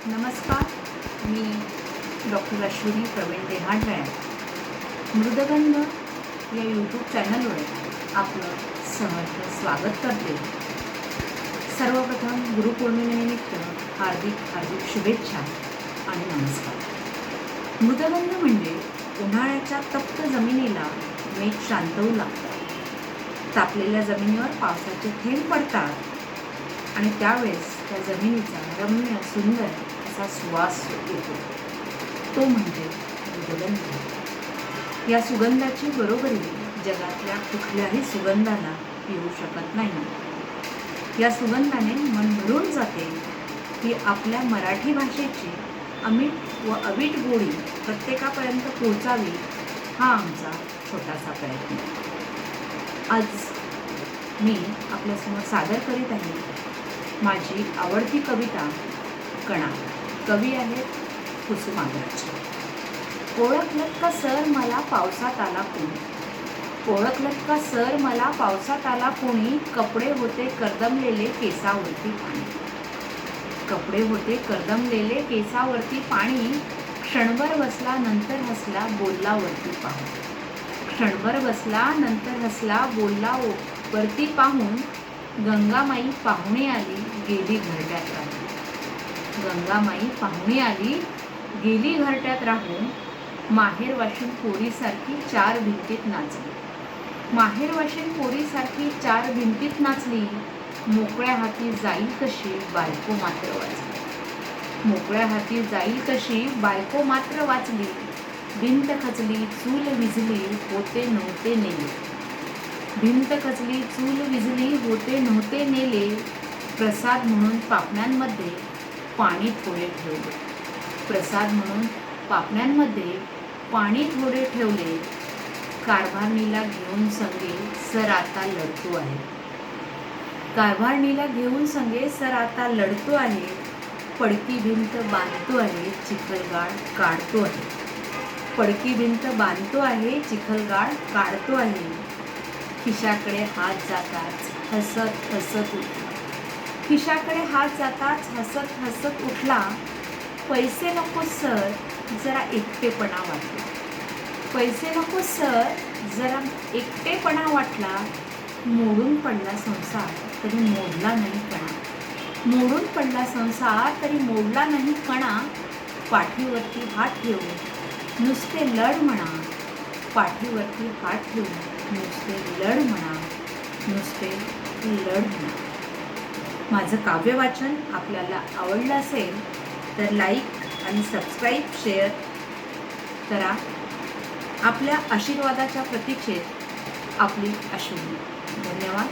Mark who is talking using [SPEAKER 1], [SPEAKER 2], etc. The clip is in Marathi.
[SPEAKER 1] नमस्कार, मी डॉक्टर अश्विनी प्रवीण देहाडे. मृदगंध या यूट्यूब चॅनलवर आपलं सहर्ष स्वागत करते. सर्वप्रथम गुरुपौर्णिमेनिमित्त हार्दिक शुभेच्छा आणि नमस्कार. मृदगंध म्हणजे उन्हाळ्याच्या तप्त जमिनीला मेघ शांतवू लागतात. तापलेल्या जमिनीवर पावसाचे थेंब पडतात आणि त्यावेळेस त्या जमिनीचा रम्य सुंदर असा सुवास येतो. तो म्हणजे मृदगंध. या सुगंधाची बरोबरी जगातल्या कुठल्याही सुगंधाला येऊ शकत नाही. या सुगंधाने मन भरून जाते. ही आपल्या मराठी भाषेची अमिट व अवीट गोडी प्रत्येकापर्यंत पोहोचावी हा आमचा छोटासा प्रयत्न. आज मी आपल्यासमोर सादर करीत आहे माझी आवडती कविता कणा. कवी आहेत कुसुमाग्रज. ओळखलत का सर मला पावसात आला कोणी, ओळखलत का सर मला पावसात आला कोणी, कपडे होते कर्दमलेले केसावरती पाणी, कपडे होते कर्दमलेले केसावरती पाणी, क्षणभर बसला नंतर हसला बोलला वरती पाहून, क्षणभर बसला नंतर हसला बोलला वरती पाहून, गंगामाई पाहुणे आली गेली घरट्यात राहून, गंगामाई पाहुणे आली गेली घरट्यात राहून, माहेर वाशिन पोरीसारखी चार भिंतीत नाचली, माहेर वाशिन पोरीसारखी चार भिंतीत नाचली, मोकळ्या हाती जाईल कशी बायको मात्र वाचली, मोकळ्या हाती जाईल कशी बायको मात्र वाचली, भिंत खचली चूल विझली होते नव्हते नेले, भिंत खचली चूल विझली होते नव्हते नेले, प्रसाद म्हणून पापण्यांमध्ये पाणी थोडे ठेवले, प्रसाद म्हणून पापण्यांमध्ये पाणी थोडे ठेवले, कारभारणीला घेऊन संगे सर आता लढतो आहे, कारभारणीला घेऊन संगे सर आता लढतो आहे, पडकी भिंत बांधतो आहे चिखलगाळ काढतो आहे, पडकी भिंत बांधतो आहे चिखलगाळ काढतो आहे, खिशाकडे हात जाताच हसत हसत उठला, खिशाकडे हात जाताच हसत हसत उठला, पैसे नको सर जरा एकटेपणा वाटला, पैसे नको सर जरा एकटेपणा वाटला, मोडून पडला संसार तरी मोडला नाही कणा, मोडून पडला संसार तरी मोडला नाही कणा, पाठीवरती हात ठेवून नुसते लढ म्हणा, पाठीवरती हात ठेवून नुसते लढ म्हणा, नुसते लढ म्हणा. माझं काव्य वाचन आपल्याला आवडलं असेल तर लाईक आणि सबस्क्राईब शेअर करा. आपल्या आशीर्वादाच्या प्रतीक्षेत आपली अश्विनी. धन्यवाद.